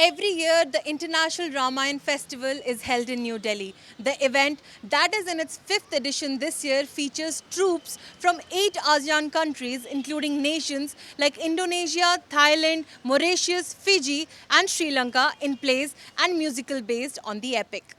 Every year, the International Ramayan Festival is held in New Delhi. The event, that is in its fifth edition this year, features troops from 8 ASEAN countries, including nations like Indonesia, Thailand, Mauritius, Fiji, and Sri Lanka, in plays and musical based on the epic.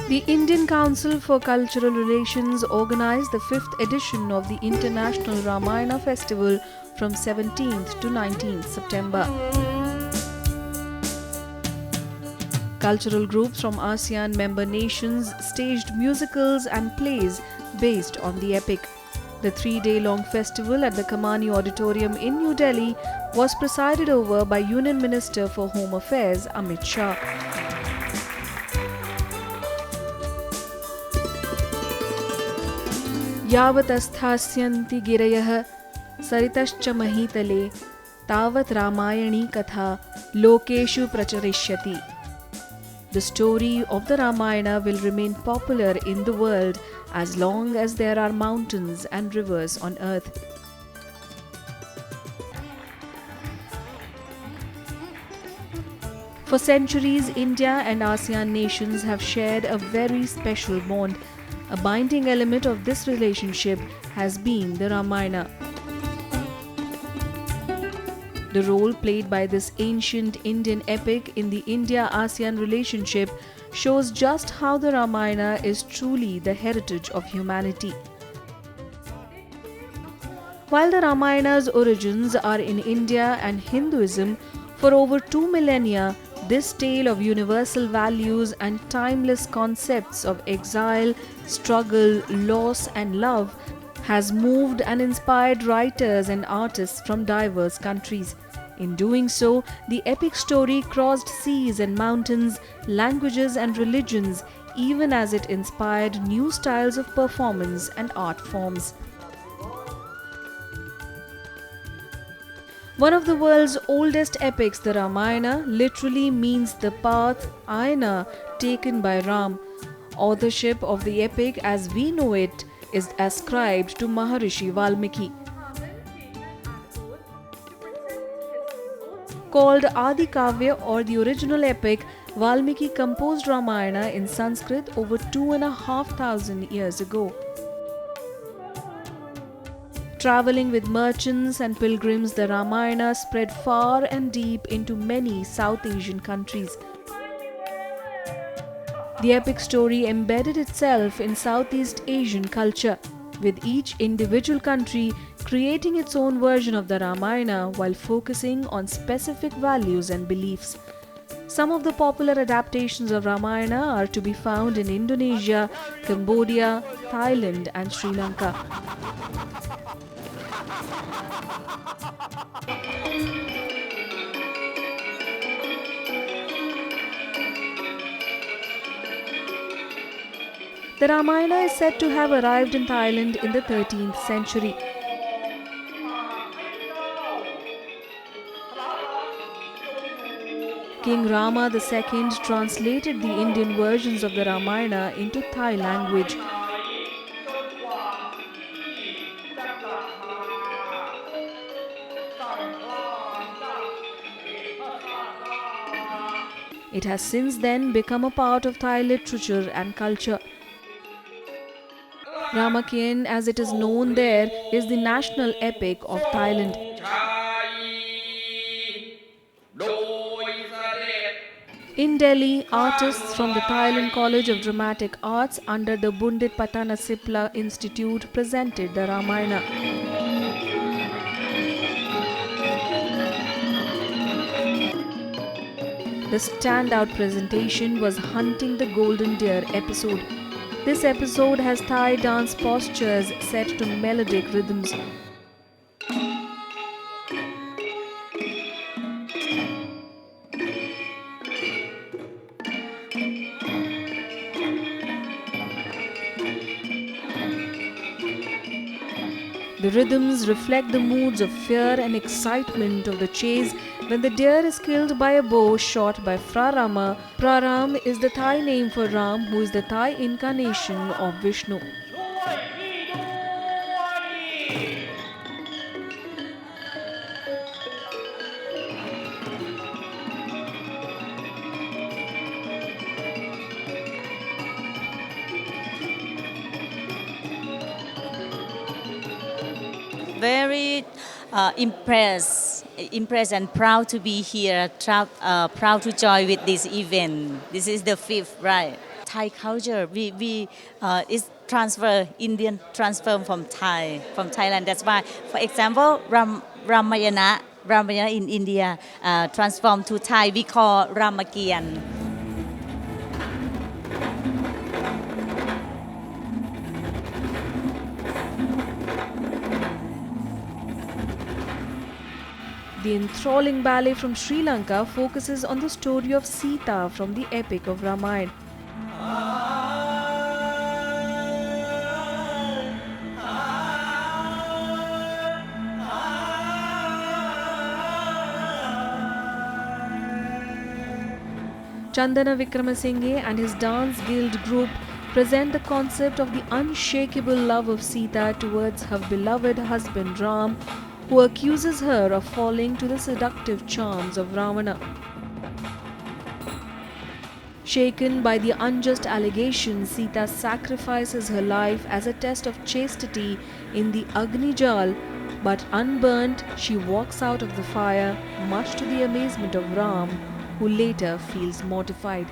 The Indian Council for Cultural Relations organized the fifth edition of the International Ramayana Festival from 17th to 19th September. Cultural groups from ASEAN member nations staged musicals and plays based on the epic. The 3-day long festival at the Kamani Auditorium in New Delhi was presided over by Union Minister for Home Affairs Amit Shah. यावतस्थास्यन्ति गिरयः सरितश्च महीतले तावत् रामायणी कथा लोकेषु प्रचरिष्यति. The story of the Ramayana will remain popular in the world as long as there are mountains and rivers on earth. For centuries, India and ASEAN nations have shared a very special bond. A binding element of this relationship has been the Ramayana. The role played by this ancient Indian epic in the India-ASEAN relationship shows just how the Ramayana is truly the heritage of humanity. While the Ramayana's origins are in India and Hinduism, for over 2 millennia, this tale of universal values and timeless concepts of exile, struggle, loss, and love has moved and inspired writers and artists from diverse countries. In doing so, the epic story crossed seas and mountains, languages and religions, even as it inspired new styles of performance and art forms. One of the world's oldest epics, the Ramayana, literally means the path, ayana, taken by Ram. Authorship of the epic as we know it is ascribed to Maharishi Valmiki. Called Adi Kavya or the original epic, Valmiki composed Ramayana in Sanskrit over 2,500 years ago. Traveling with merchants and pilgrims, the Ramayana spread far and deep into many South Asian countries. The epic story embedded itself in Southeast Asian culture, with each individual country creating its own version of the Ramayana while focusing on specific values and beliefs. Some of the popular adaptations of Ramayana are to be found in Indonesia, Cambodia, Thailand, and Sri Lanka. The Ramayana is said to have arrived in Thailand in the 13th century. King Rama II translated the Indian versions of the Ramayana into Thai language. It has since then become a part of Thai literature and culture. Ramakien, as it is known there, is the national epic of Thailand. In Delhi, artists from the Thailand College of Dramatic Arts under the Bundit Patanasipla Institute presented the Ramayana. The standout presentation was Hunting the Golden Deer episode. This episode has Thai dance postures set to melodic rhythms. The rhythms reflect the moods of fear and excitement of the chase when the deer is killed by a bow shot by Frarama. Praram is the Thai name for Ram, who is the Thai incarnation of Vishnu. Very impressed and proud to be here, proud to join with this event. This is the fifth, right? Thai culture, we is transfer, Indian transfer from Thailand. That's why, for example, Ramayana in India transformed to Thai, we call Ramakian. The enthralling ballet from Sri Lanka focuses on the story of Sita from the epic of Ramayana. Chandana Vikramasinghe and his dance guild group present the concept of the unshakable love of Sita towards her beloved husband Ram, who accuses her of falling to the seductive charms of Ravana. Shaken by the unjust allegations, Sita sacrifices her life as a test of chastity in the Agni Jal, but unburnt, she walks out of the fire, much to the amazement of Ram, who later feels mortified.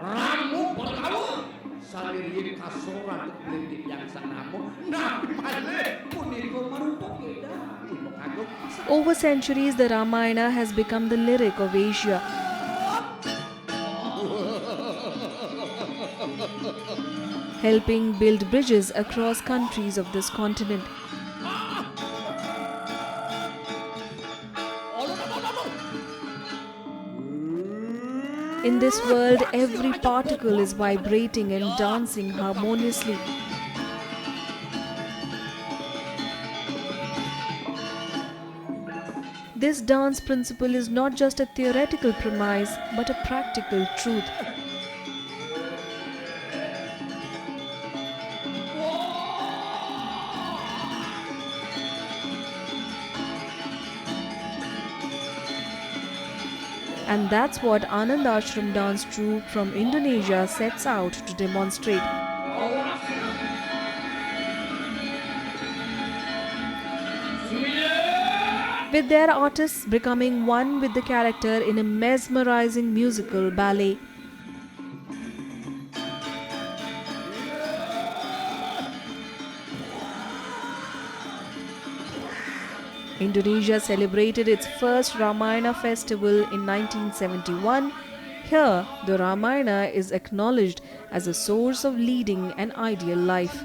Ramu berlalu saliri kasoran kelindik yang sanamu nah pale puniko marupok ida untuk aku. Over centuries, the Ramayana has become the lyric of Asia. Helping build bridges across countries of this continent. In this world, every particle is vibrating and dancing harmoniously. This dance principle is not just a theoretical premise, but a practical truth. And that's what Anand Ashram dance troupe from Indonesia sets out to demonstrate. With their artists becoming one with the character in a mesmerizing musical ballet. Indonesia celebrated its first Ramayana festival in 1971. Here, the Ramayana is acknowledged as a source of leading an ideal life.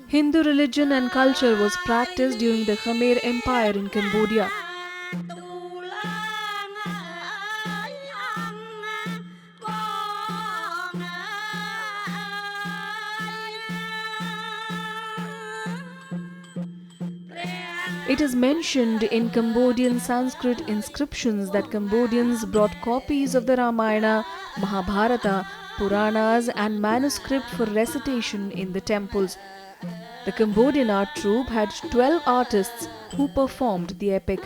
Hindu religion and culture was practiced during the Khmer Empire in Cambodia. It is mentioned in Cambodian Sanskrit inscriptions that Cambodians brought copies of the Ramayana, Mahabharata, Puranas, and manuscript for recitation in the temples. The Cambodian art troupe had 12 artists who performed the epic.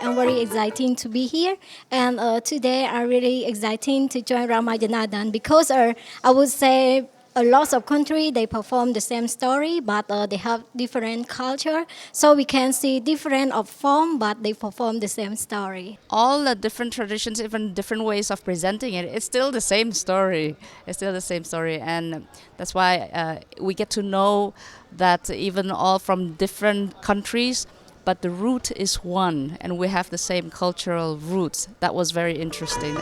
I'm very exciting to be here, and today I'm really exciting to join Ramayana because I would say a lot of country they perform the same story, but they have different culture, so we can see different of form, but they perform the same story. All the different traditions, even different ways of presenting it, it's still the same story. It's still the same story, and that's why we get to know that even all from different countries, but the root is one, and we have the same cultural roots. That was very interesting.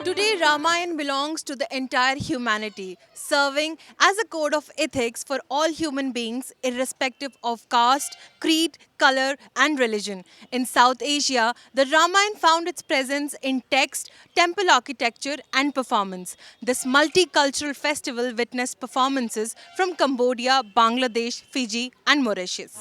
Today, Ramayana belongs to the entire humanity, serving as a code of ethics for all human beings, irrespective of caste, creed, color, and religion. In South Asia, the Ramayana found its presence in text, temple architecture, and performance. This multicultural festival witnessed performances from Cambodia, Bangladesh, Fiji, and Mauritius.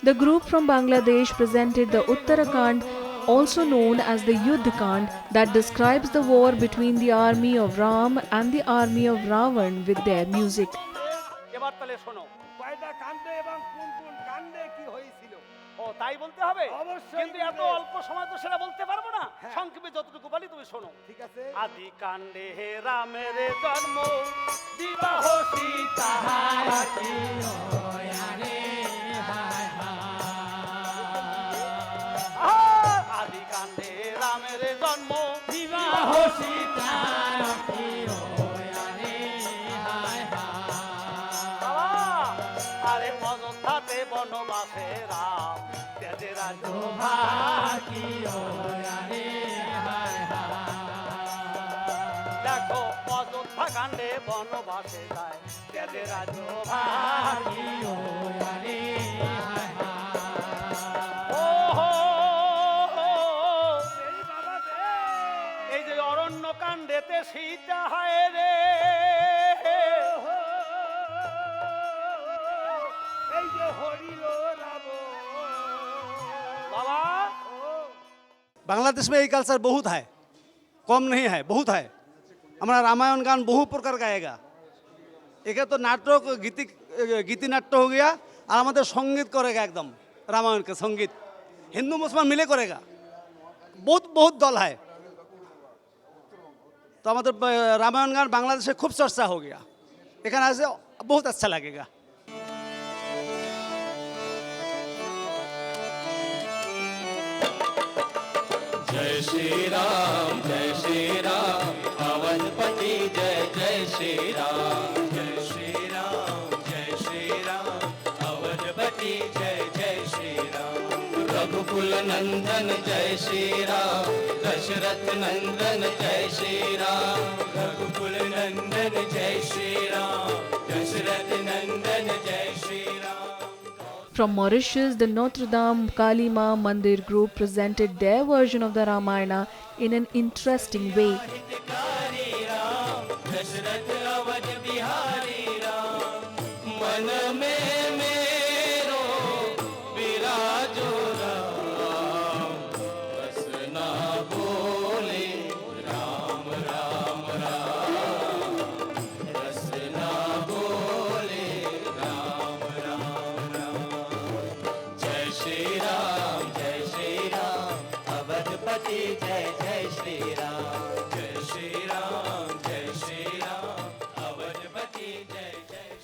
The group from Bangladesh presented the Uttarakand, also known as the Yuddh Kand, that describes the war between the army of Ram and the army of Ravan with their music. এবার তাহলে শোনো কয়টা কাণ্ডে এবং কোন কোন কাণ্ডে কি হয়েছিল ও তাই বলতে হবে কিন্তু এত অল্প সময় তো সেটা বলতে পারবো না সংক্ষেপে যতটুকু বলি তুমি শোনো ঠিক আছে আদি কাণ্ডে হে রামের জন্ম বিবাহ সীতা হারাতি ওয়ারে হায় হায় আদি কাণ্ডে রামের জন্ম বিবাহ সীতা হারাতি ওয়ারে হায় হায় আরে অযোধ্যাতে বনবাসে রাম তেজে রাজ্য ভাকি ওয়ারে হায় হায় দেখো অযোধ্যা কাণ্ডে বনবাসে যায় তেজে রাজ্য ভাকি ওয়ারে হায় এই যে অরণ্য কাণ্ডেতে সীতা হায় রে এই যে হরিল রাব বাবা बांग्लादेश में ये कल्चर बहुत है, कम नहीं है, बहुत है। हमारा रामायण गान बहु प्रकार गाएगा। एक तो नाटक गीति नाट्य हो गया और हमारे संगीत करेगा एकदम रामायण के संगीत हिंदू मुसलमान मिले करेगा। बहुत बहुत दल है तो हमारे रामायण गान बांग्लादेश में खूब चर्चा हो गया। एखाने से बहुत अच्छा लगेगा। जय जय श्री राम जय श्री राम अवधपति जय जय श्री राम जय श्री राम जय श्री राम अवधपति जय जय श्री राम रघुकुल नंदन जय श्री राम दशरथ नंदन जय श्री राम रघुकुल नंदन जय श्री राम दशरथ नंदन जय Shri Ram. From Mauritius, the Notre Dame Kali Ma Mandir group presented their version of the Ramayana in an interesting way.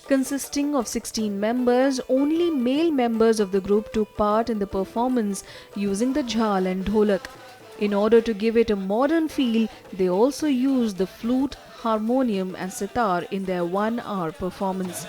Consisting of 16 members, only male members of the group took part in the performance using the jhal and dholak. In order to give it a modern feel, they also used the flute, harmonium and sitar in their 1-hour performance.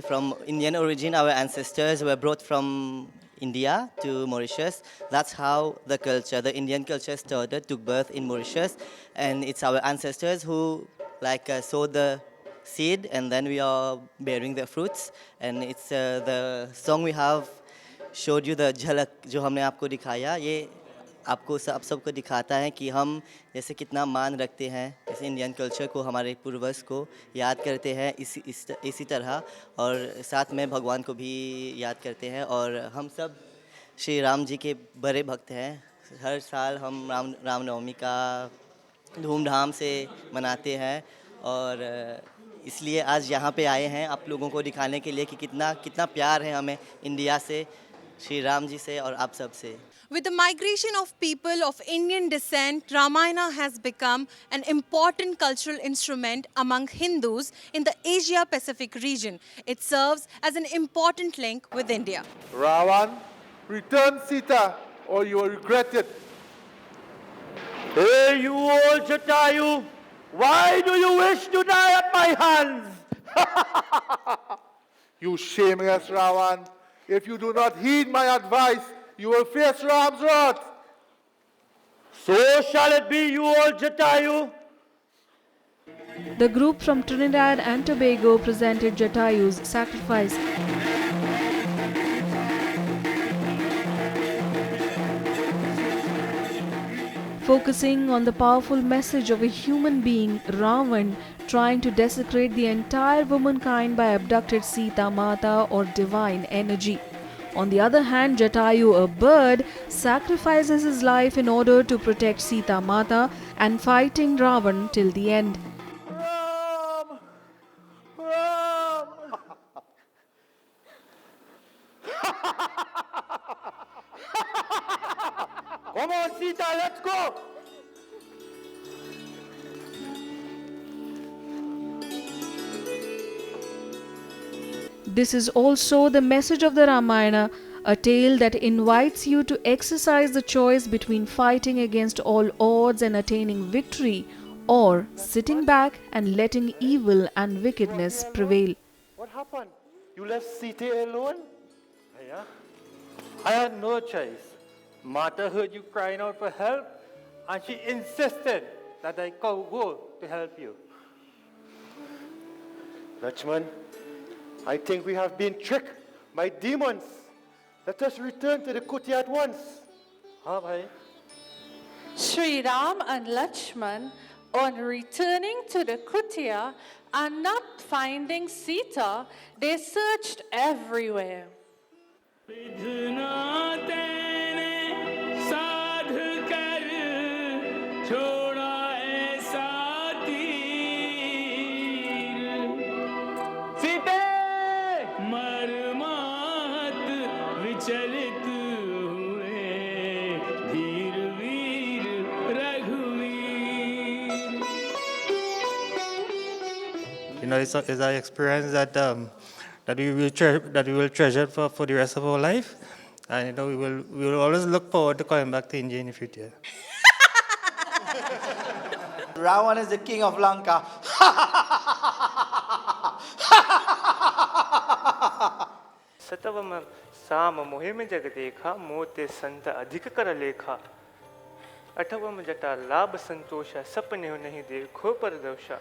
From Indian origin, our ancestors were brought from India to Mauritius. That's how the Indian culture started, took birth in Mauritius. And it's our ancestors who sowed the seed, and then we are bearing the fruits. And it's the song we have showed you, the झलक जो हमने आपको दिखाया, ये आपको आप सबको दिखाता है कि हम जैसे कितना मान रखते हैं, जैसे इंडियन कल्चर को, हमारे पूर्वज को याद करते हैं इसी तरह, और साथ में भगवान को भी याद करते हैं. और हम सब श्री राम जी के बड़े भक्त हैं. हर साल हम रामनवमी का धूमधाम से मनाते हैं, और इसलिए आज यहाँ पे आए हैं आप लोगों को दिखाने के लिए कि कितना प्यार है हमें इंडिया से, श्री राम जी से और आप सब से. With the migration of people of Indian descent, Ramayana has become an important cultural instrument among Hindus in the Asia-Pacific region. It serves as an important link with India. Ravan, return Sita or you will regret it. Hey, you old Jatayu, why do you wish to die at my hands? You shameless Ravan, if you do not heed my advice, you will face Ram's wrath. So shall it be, you old Jatayu. The group from Trinidad and Tobago presented Jatayu's sacrifice. Focusing on the powerful message of a human being, Ravan, trying to desecrate the entire womankind by abducted Sita Mata or divine energy. On the other hand, Jatayu, a bird, sacrifices his life in order to protect Sita Mata and fighting Ravan till the end. Ram! Ram! on, Sita, let's go. This is also the message of the Ramayana, a tale that invites you to exercise the choice between fighting against all odds and attaining victory, or sitting back and letting evil and wickedness prevail. What happened? You left Sita alone? Yeah. I had no choice. Mata heard you crying out for help, and she insisted that I go to help you. Lakshman, I think we have been tricked by demons. Let us return to the Kutia at once. Huh, bhai? Sri Ram and Lakshman, on returning to the Kutia and not finding Sita, they searched everywhere. You know, it's an experience that we will treasure for the rest of our life, and you know, we will always look forward to coming back to India in the future. Ravan is the king of Lanka. सतवम साम मोहिम जग देखा मोते संत अधिक कर लेखा अठवम जटा लाभ संतोष सपने नहीं देखो पर दोषा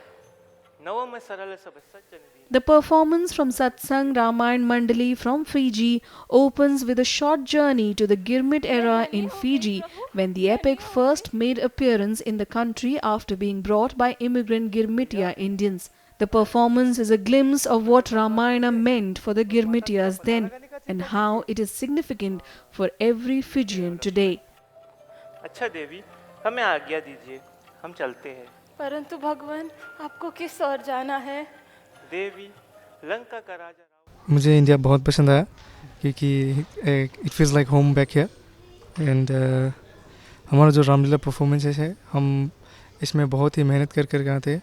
नवम सरल सब सज्जन The performance from Satsang Ramayan Mandali from Fiji opens with a short journey to the Girmit era in Fiji, when the epic first made appearance in the country after being brought by immigrant Girmitia Indians. The performance is a glimpse of what Ramayana meant for the Girmitias then, and how it is significant for every Fijian today. अच्छा देवी हमें आज्ञा दीजिए हम चलते हैं परंतु भगवान आपको किस ओर जाना है देवी लंका का राजा मुझे इंडिया बहुत पसंद आया क्योंकि it feels like home back here and हमारा जो रामलीला परफॉर्मेंसेस है हम इसमें बहुत ही मेहनत कर गाते हैं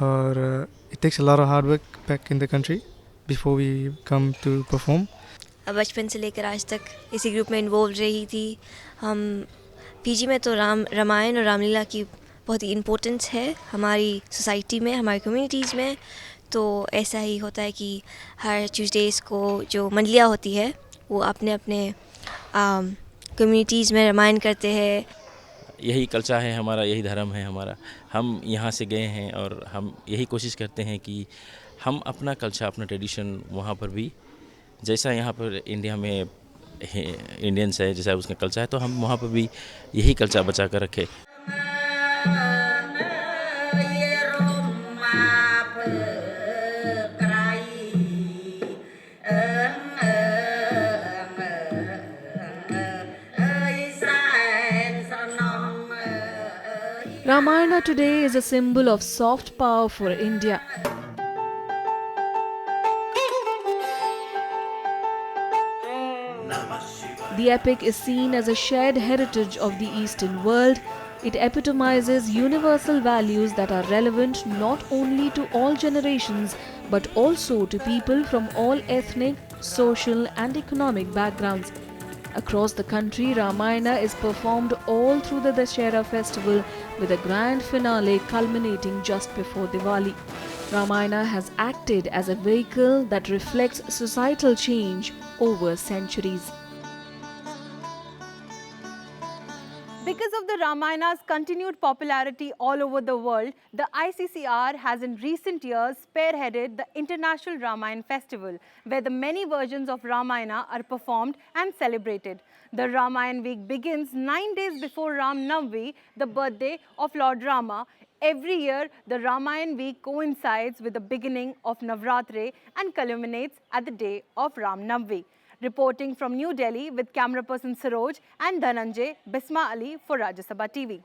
और it takes a lot of hard work back in the country before we come to perform. बचपन से लेकर आज तक इसी ग्रुप में इन्वॉल्व रही थी। हम पीजी में तो रामायण और रामलीला की बहुत ही इम्पोर्टेंस है हमारी सोसाइटी में, हमारी कम्युनिटीज़ में। तो ऐसा ही होता है कि हर ट्यूसडेज़ को जो मंडलियाँ होती है वो अपने अपने कम्युनिटीज़ में रामायण करते हैं। यही कल्चर है हमारा, यही धर्म है हमारा। हम यहाँ से गए हैं और हम यही कोशिश करते हैं कि हम अपना कल्चर, अपना ट्रेडिशन वहाँ पर भी, जैसा यहाँ पर इंडिया में इंडियंस है, जैसा उसका कल्चर है, तो हम वहाँ पर भी यही कल्चर बचा कर रखें। Ramayana today is a symbol of soft power for India. The epic is seen as a shared heritage of the Eastern world. It epitomizes universal values that are relevant not only to all generations but also to people from all ethnic, social and economic backgrounds. Across the country, Ramayana is performed all through the Dussehra festival, with a grand finale culminating just before Diwali. Ramayana has acted as a vehicle that reflects societal change over centuries. Because of the Ramayana's continued popularity all over the world, the ICCR has in recent years spearheaded the International Ramayana Festival, where the many versions of Ramayana are performed and celebrated. The Ramayana week begins 9 days before Ram Navami, the birthday of Lord Rama. Every year, the Ramayana week coincides with the beginning of Navratri and culminates at the day of Ram Navami. Reporting from New Delhi with camera person Saroj and Dhananjay, Bisma Ali for Rajya Sabha TV.